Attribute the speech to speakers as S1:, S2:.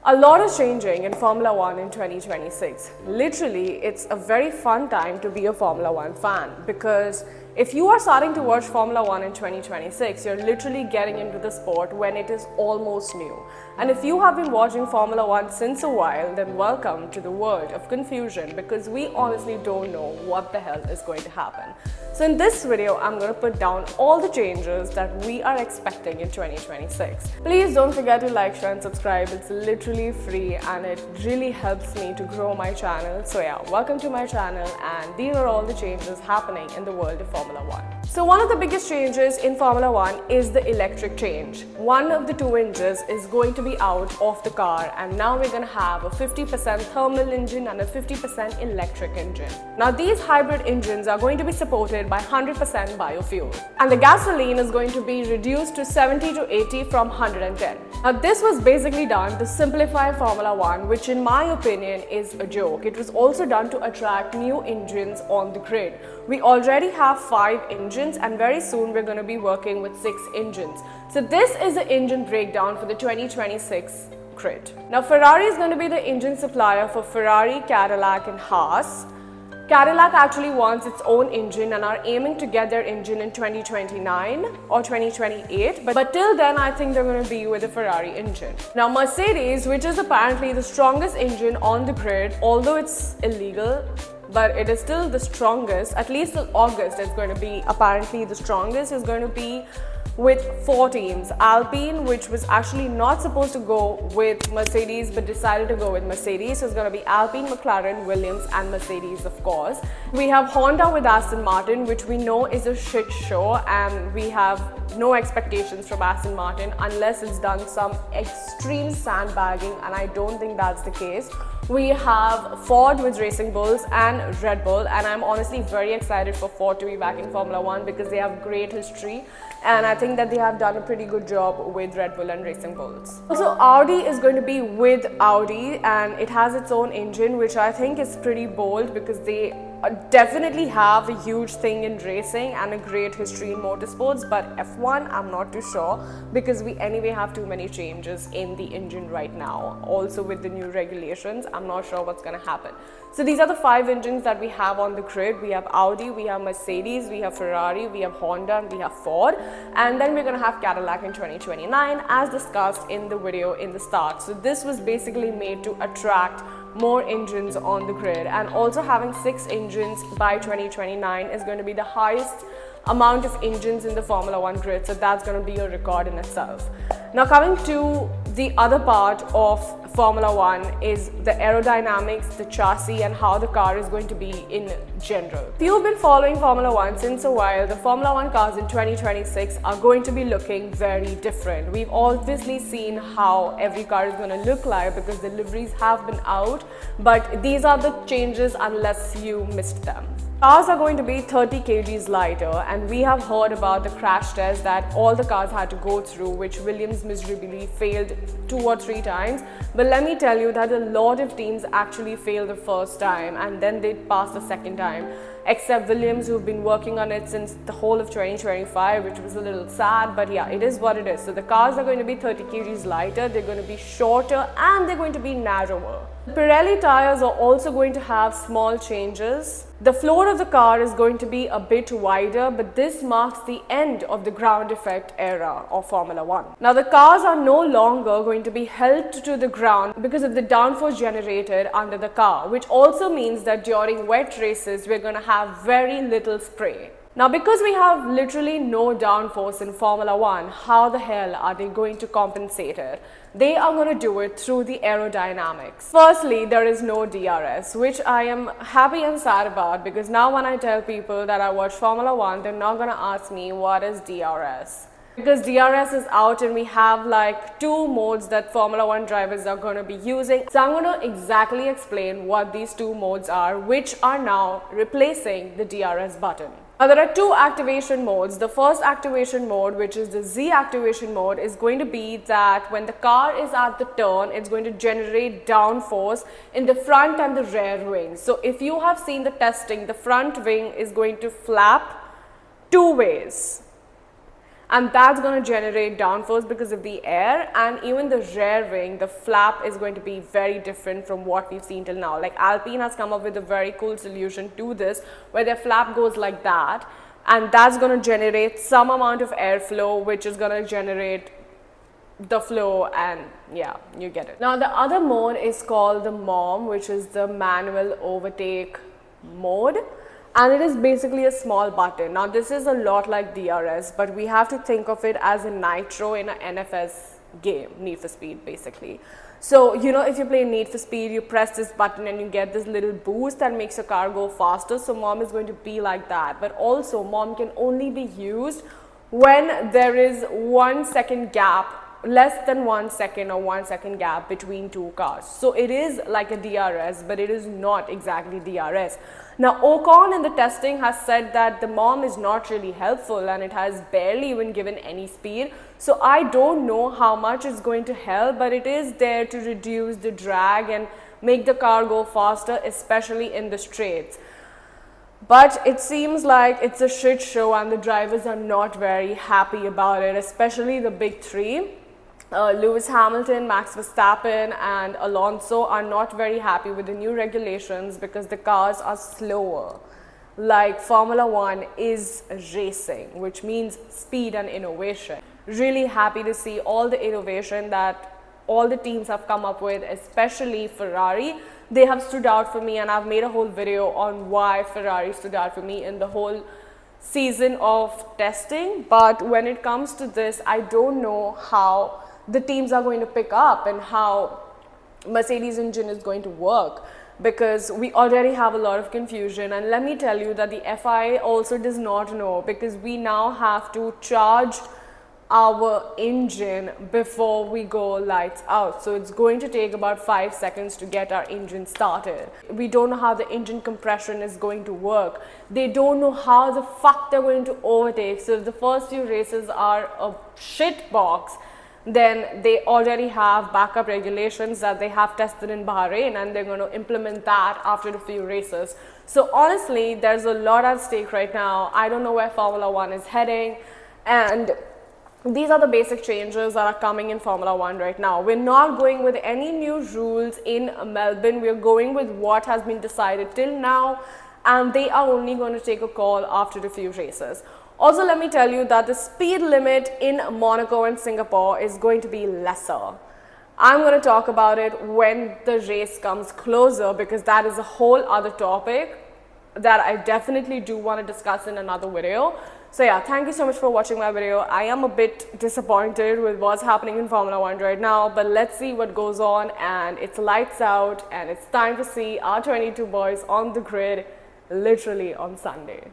S1: A lot is changing in Formula One in 2026. Literally, it's a very fun time to be a Formula One fan because if you are starting to watch Formula One in 2026, you're literally getting into the sport when it is almost new. And if you have been watching Formula One since a while, then welcome to the world of confusion because we honestly don't know what the hell is going to happen. So in this video, I'm going to put down all the changes that we are expecting in 2026. Please don't forget to like, share and subscribe. It's literally free and it really helps me to grow my channel. So yeah, welcome to my channel and these are all the changes happening in the world of Formula One. So one of the biggest changes in Formula One is the electric change. One of the two engines is going to be out of the car and now we're going to have a 50% thermal engine and a 50% electric engine. Now these hybrid engines are going to be supported by 100% biofuel and the gasoline is going to be reduced to 70 to 80 from 110. Now this was basically done to simplify Formula One, which in my opinion is a joke. It was also done to attract new engines on the grid. We already have 5 engines and very soon we're going to be working with 6 engines. So this is the engine breakdown for the 2026 grid. Now Ferrari is going to be the engine supplier for Ferrari, Cadillac and Haas. Cadillac actually wants its own engine and are aiming to get their engine in 2029 or 2028. But till then, I think they're going to be with the Ferrari engine. Now, Mercedes, which is apparently the strongest engine on the grid, although it's illegal, but it is still the strongest, at least till August, it's going to be apparently the strongest, is going to be with 4 teams. Alpine, which was actually not supposed to go with Mercedes but decided to go with Mercedes, so it's going to be Alpine, McLaren, Williams and Mercedes of course. We have Honda with Aston Martin, which we know is a shit show and we have no expectations from Aston Martin unless it's done some extreme sandbagging, and I don't think that's the case. We have Ford with Racing Bulls and Red Bull, and I'm honestly very excited for Ford to be back in Formula One because they have great history and I think that they have done a pretty good job with Red Bull and Racing Bulls. Also, Audi is going to be with Audi and it has its own engine, which I think is pretty bold because they definitely have a huge thing in racing and a great history in motorsports, but F1 I'm not too sure because we anyway have too many changes in the engine right now. Also with the new regulations, I'm not sure what's going to happen. So these are the 5 engines that we have on the grid. We have Audi, we have Mercedes, we have Ferrari, we have Honda and we have Ford, and then we're going to have Cadillac in 2029 as discussed in the video in the start. So this was basically made to attract more engines on the grid, and also having 6 engines by 2029 is going to be the highest amount of engines in the Formula One grid, so that's going to be a record in itself. Now coming to the other part of Formula One is the aerodynamics, the chassis and how the car is going to be in general. If you've been following Formula One since a while, the Formula One cars in 2026 are going to be looking very different. We've obviously seen how every car is going to look like because the liveries have been out, but these are the changes unless you missed them. Cars are going to be 30 kgs lighter, and we have heard about the crash test that all the cars had to go through, which Williams miserably failed 2 or 3 times. But let me tell you that a lot of teams actually failed the first time and then they passed the second time, except Williams, who've been working on it since the whole of 2025, which was a little sad, but yeah, it is what it is. So the cars are going to be 30 kgs lighter, they're going to be shorter and they're going to be narrower. The Pirelli tires are also going to have small changes. The floor of the car is going to be a bit wider, but this marks the end of the ground effect era of Formula One. Now the cars are no longer going to be held to the ground because of the downforce generated under the car, which also means that during wet races we're going to have very little spray. Now because we have literally no downforce in Formula One, how the hell are they going to compensate it? They are going to do it through the aerodynamics. Firstly, there is no DRS, which I am happy and sad about because now when I tell people that I watch Formula One, they're not going to ask me what is DRS. Because DRS is out and we have like 2 modes that Formula One drivers are going to be using. So I'm going to exactly explain what these 2 modes are, which are now replacing the DRS button. Now there are 2 activation modes. The first activation mode, which is the Z activation mode, is going to be that when the car is at the turn, it's going to generate downforce in the front and the rear wings. So if you have seen the testing, the front wing is going to flap 2 ways. and that's going to generate downforce because of the air. And even the rear wing, the flap is going to be very different from what we've seen till now. Like Alpine has come up with a very cool solution to this, where their flap goes like that, and that's going to generate some amount of airflow, which is going to generate the flow, and yeah, you get it. Now the other mode is called the MOM, which is the manual overtake mode, and it is basically a small button. Now this is a lot like DRS, but we have to think of it as a nitro in an NFS game, Need for Speed basically. So you know, if you play Need for Speed, you press this button and you get this little boost that makes your car go faster. So MOM is going to be like that, but also MOM can only be used when there is 1 second gap, less than 1 second or 1 second gap between two cars. So it is like a DRS, but it is not exactly DRS. Now Ocon in the testing has said that the MOM is not really helpful and it has barely even given any speed. So I don't know how much it's going to help, but it is there to reduce the drag and make the car go faster, especially in the straights. But it seems like it's a shit show and the drivers are not very happy about it, especially the big three. Lewis Hamilton, Max Verstappen and Alonso are not very happy with the new regulations because the cars are slower. Like Formula 1 is racing, which means speed and innovation. Really happy to see all the innovation that all the teams have come up with, especially Ferrari. They have stood out for me, and I've made a whole video on why Ferrari stood out for me in the whole season of testing. But when it comes to this, I don't know how the teams are going to pick up and how Mercedes engine is going to work, because we already have a lot of confusion. And let me tell you that the FIA also does not know, because we now have to charge our engine before we go lights out. So it's going to take about 5 seconds to get our engine started. We don't know how the engine compression is going to work. They don't know how the fuck they're going to overtake. So if the first few races are a shit box, then they already have backup regulations that they have tested in Bahrain, and they're going to implement that after a few races. So honestly, there's a lot at stake right now. I don't know where Formula 1 is heading, and these are the basic changes that are coming in Formula 1 right now. We're not going with any new rules in Melbourne. We're going with what has been decided till now, and they are only going to take a call after a few races. Also, let me tell you that the speed limit in Monaco and Singapore is going to be lesser. I'm going to talk about it when the race comes closer, because that is a whole other topic that I definitely do want to discuss in another video. So yeah, thank you so much for watching my video. I am a bit disappointed with what's happening in Formula 1 right now, but let's see what goes on. And it's lights out, and it's time to see our 22 boys on the grid literally on Sunday.